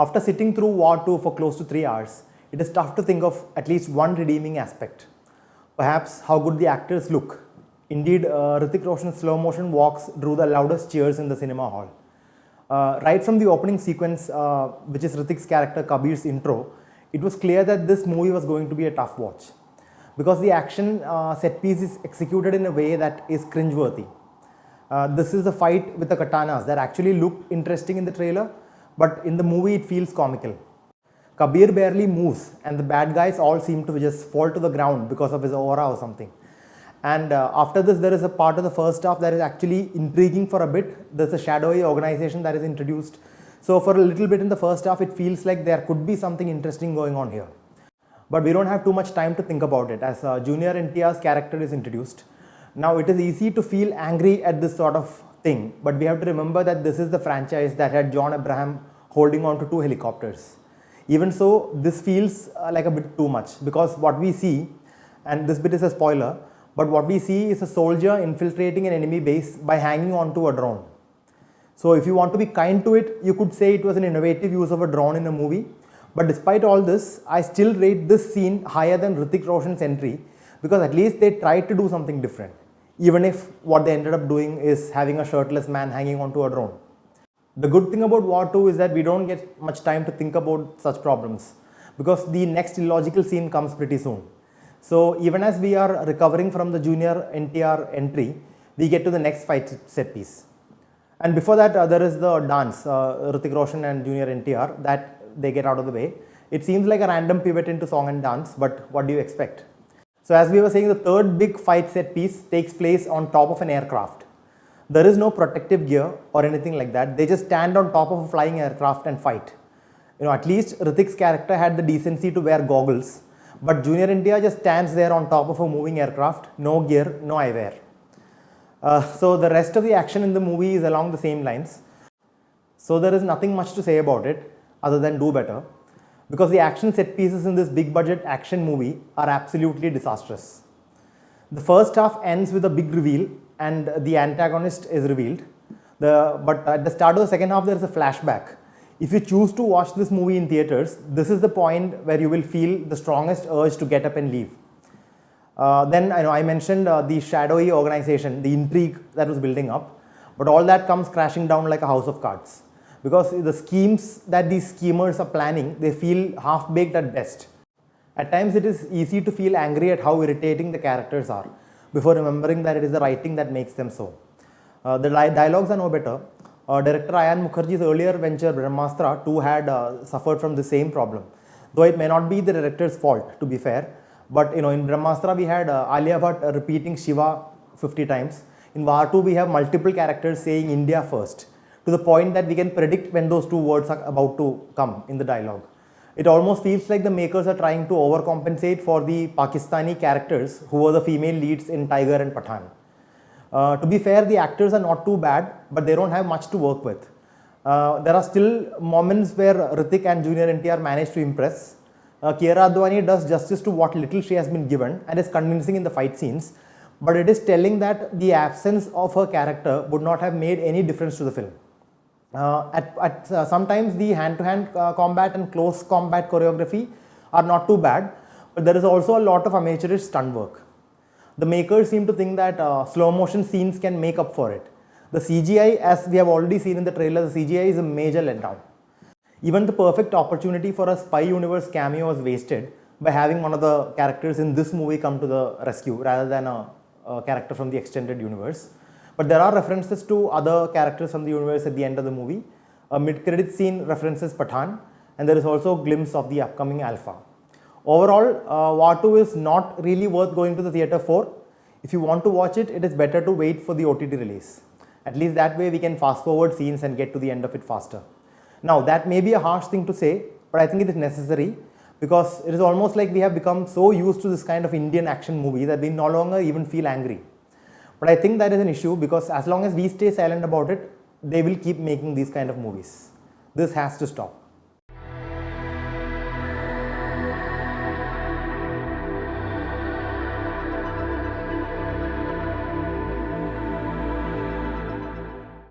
After sitting through War 2 for close to 3 hours, it is tough to think of at least one redeeming aspect. Perhaps how good the actors look. Indeed, Hrithik Roshan's slow motion walks drew the loudest cheers in the cinema hall. Right from the opening sequence, which is Hrithik's character Kabir's intro, it was clear that this movie was going to be a tough watch. Because the action set piece is executed in a way that is cringeworthy. This is a fight with the katanas that actually looked interesting in the trailer, but in the movie it feels comical. Kabir barely moves and the bad guys all seem to just fall to the ground because of his aura or something. And after this, there is a part of the first half that is actually intriguing for a bit. There's a shadowy organization that is introduced. So for a little bit in the first half, it feels like there could be something interesting going on here. But we don't have too much time to think about it as Junior NTR's character is introduced. Now it is easy to feel angry at this sort of thing, but we have to remember that this is the franchise that had John Abraham holding on to 2 helicopters. Even so, this feels like a bit too much because what we see, and this bit is a spoiler, but what we see is a soldier infiltrating an enemy base by hanging onto a drone. So if you want to be kind to it, you could say it was an innovative use of a drone in a movie. But despite all this, I still rate this scene higher than Hrithik Roshan's entry because at least they tried to do something different, even if what they ended up doing is having a shirtless man hanging onto a drone. The good thing about War 2 is that we don't get much time to think about such problems because the next illogical scene comes pretty soon. So even as we are recovering from the Junior NTR entry, we get to the next fight set piece. And before that, there is the dance, Hrithik Roshan and Junior NTR, that they get out of the way. It seems like a random pivot into song and dance, but what do you expect? So as we were saying, the third big fight set piece takes place on top of an aircraft. There is no protective gear or anything like that. They just stand on top of a flying aircraft and fight. At least Hrithik's character had the decency to wear goggles, but Junior NTR just stands there on top of a moving aircraft, no gear, no eyewear. So the rest of the action in the movie is along the same lines. So there is nothing much to say about it other than do better, because the action set pieces in this big budget action movie are absolutely disastrous. The first half ends with a big reveal and the antagonist is revealed. But at the start of the second half, there is a flashback. If you choose to watch this movie in theaters, this is the point where you will feel the strongest urge to get up and leave. Then I mentioned the shadowy organization, the intrigue that was building up, but all that comes crashing down like a house of cards. Because the schemes that these schemers are planning, they feel half-baked at best. At times it is easy to feel angry at how irritating the characters are, before remembering that it is the writing that makes them so. The dialogues are no better. Director Ayan Mukerji's earlier venture Brahmastra too had suffered from the same problem. Though it may not be the director's fault, to be fair, but in Brahmastra we had Alia Bhatt repeating Shiva 50 times. In War 2 we have multiple characters saying India first, to the point that we can predict when those 2 words are about to come in the dialogue. It almost feels like the makers are trying to overcompensate for the Pakistani characters who were the female leads in Tiger and Pathan. To be fair, the actors are not too bad, but they don't have much to work with. There are still moments where Hrithik and Junior NTR manage to impress. Kiara Advani does justice to what little she has been given and is convincing in the fight scenes, but it is telling that the absence of her character would not have made any difference to the film. Sometimes the hand-to-hand combat and close combat choreography are not too bad, but there is also a lot of amateurish stunt work. The makers seem to think that slow motion scenes can make up for it. The CGI, as we have already seen in the trailer, the CGI is a major letdown. Even the perfect opportunity for a Spy Universe cameo was wasted by having one of the characters in this movie come to the rescue rather than a character from the extended universe. But there are references to other characters from the universe at the end of the movie. A mid-credit scene references Pathan, and there is also a glimpse of the upcoming Alpha. Overall, War 2 is not really worth going to the theatre for. If you want to watch it, it is better to wait for the OTT release. At least that way we can fast forward scenes and get to the end of it faster. Now that may be a harsh thing to say, but I think it is necessary because it is almost like we have become so used to this kind of Indian action movie that we no longer even feel angry. But I think that is an issue because as long as we stay silent about it, they will keep making these kind of movies. This has to stop.